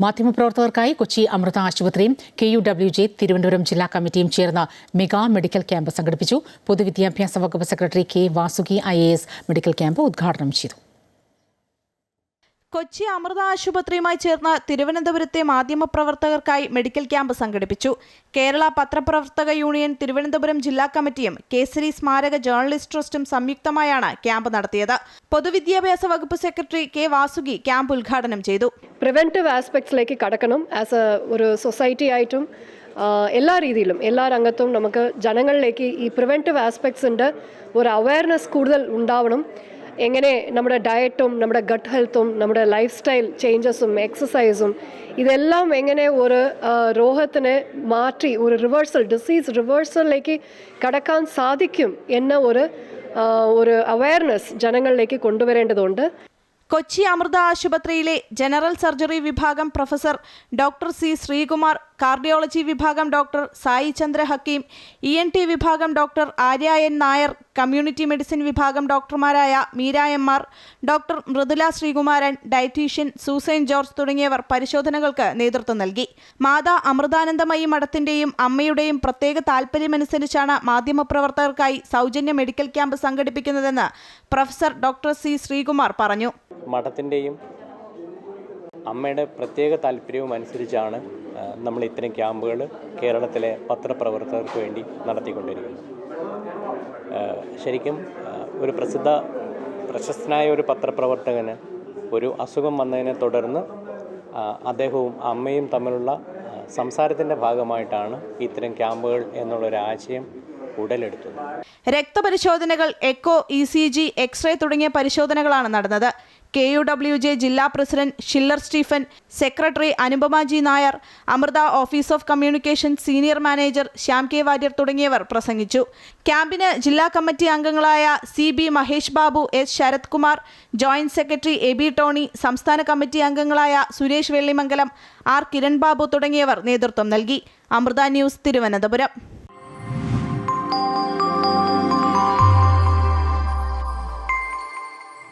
മാധ്യമപ്രവർത്തകർക്കായി കൊച്ചി അമൃത ആശുപത്രിയും KUWJ തിരുവനന്തപുരം ജില്ലാ കമ്മിറ്റിയും ചേർന്ന് മെഗാ മെഡിക്കൽ ക്യാമ്പ് സംഘടിപ്പിച്ചു. പൊതുവിദ്യാഭ്യാസ വകുപ്പ് secretary K. Vasuki IAS medical camp ഉദ്ഘാടനം ചെയ്തു. കൊച്ചി അമൃത ആശുപത്രിയുമായി ചേർന്ന് തിരുവനന്തപുരത്തെ മാധ്യമപ്രവർത്തകർക്കായി മെഡിക്കൽ ക്യാമ്പ് സംഘടിപ്പിച്ചു. കേരള പത്രപ്രവർത്തക യൂണിയൻ തിരുവനന്തപുരം ജില്ലാ കമ്മിറ്റിയും കേസരി സ്മാരക ജേർണലിസ്റ്റ് ട്രസ്റ്റും സംയുക്തമായാണ് ക്യാമ്പ് നടത്തിയത്. പൊതുവിദ്യാഭ്യാസ വകുപ്പ് സെക്രട്ടറി K. വാസുകി ക്യാമ്പ് ഉദ്ഘാടനം ചെയ്തു. പ്രിവെന്റീവ് ആസ്പെക്ട്സിലേക്ക് കടക്കണം. ആസ് ഒരു സൊസൈറ്റി ആയിട്ടും എല്ലാ രീതിയിലും എല്ലാ രംഗത്തും നമുക്ക് ജനങ്ങളിലേക്ക് ഈ പ്രിവെന്റീവ് ആസ്പെക്ട്സിൻ്റെ ഒരു അവയർനെസ് കൂടുതൽ ഉണ്ടാവണം. എങ്ങനെ നമ്മുടെ ഡയറ്റും നമ്മുടെ ഗട്ട് ഹെൽത്തും നമ്മുടെ ലൈഫ് സ്റ്റൈൽ ചേഞ്ചസും എക്സസൈസും ഇതെല്ലാം എങ്ങനെ ഒരു രോഗത്തിനെ മാറ്റി ഒരു ഡിസീസ് റിവേഴ്സലിലേക്ക് കടക്കാൻ സാധിക്കും എന്ന ഒരു അവയർനെസ് ജനങ്ങളിലേക്ക് കൊണ്ടുവരേണ്ടതുണ്ട്. കൊച്ചി അമൃത ആശുപത്രിയിലെ ജനറൽ സർജറി വിഭാഗം professor doctor C. Sreekumar, cardiology വിഭാഗം ഡോക്ടർ സായി ചന്ദ്ര ഹക്കീം, ENT വിഭാഗം doctor Arya N. Nair, community medicine വിഭാഗം ഡോക്ടർമാരായ Meera MR, doctor Mridula Sreekumaran, dietitian Suzanne George തുടങ്ങിയവർ പരിശോധനകൾക്ക് നേതൃത്വം നൽകി. മാതാ അമൃതാനന്ദമയി മഠത്തിന്റെയും അമ്മയുടെയും പ്രത്യേക താൽപര്യമനുസരിച്ചാണ് മാധ്യമപ്രവർത്തകർക്കായി സൗജന്യ മെഡിക്കൽ ക്യാമ്പ് സംഘടിപ്പിക്കുന്നതെന്ന് പ്രൊഫസർ ഡോക്ടർ C. ശ്രീകുമാർ പറഞ്ഞു. മഠത്തിൻ്റെയും അമ്മയുടെ പ്രത്യേക താല്പര്യവും അനുസരിച്ചാണ് നമ്മൾ ഇത്തരം ക്യാമ്പുകൾ കേരളത്തിലെ പത്രപ്രവർത്തകർക്ക് വേണ്ടി നടത്തിക്കൊണ്ടിരിക്കുന്നത്. ശരിക്കും ഒരു പ്രശസ്തനായ ഒരു പത്രപ്രവർത്തകന് ഒരു അസുഖം വന്നതിനെ തുടർന്ന് അദ്ദേഹവും അമ്മയും തമ്മിലുള്ള സംസാരത്തിൻ്റെ ഭാഗമായിട്ടാണ് ഇത്തരം ക്യാമ്പുകൾ എന്നുള്ളൊരു ആശയം ഉടലെടുത്തത്. രക്തപരിശോധനകൾ, എക്കോ, ECG, എക്സ്റേ തുടങ്ങിയ പരിശോധനകളാണ് നടന്നത്. KUWJ ജില്ലാ president Shiller Stephen, secretary Anupama G. Nair, Amrita office of communication senior manager Shyam K. Warrier തുടങ്ങിയവർ പ്രസംഗിച്ചു. ക്യാമ്പിന് ജില്ലാ കമ്മിറ്റി അംഗങ്ങളായ CB Mahesh Babu, S. Sarath Kumar, joint secretary AB Tony, സംസ്ഥാന കമ്മിറ്റി അംഗങ്ങളായ സുരേഷ് വെള്ളിമംഗലം, R. കിരൺ ബാബു തുടങ്ങിയവർ നേതൃത്വം നൽകി. അമൃത ന്യൂസ്, തിരുവനന്തപുരം.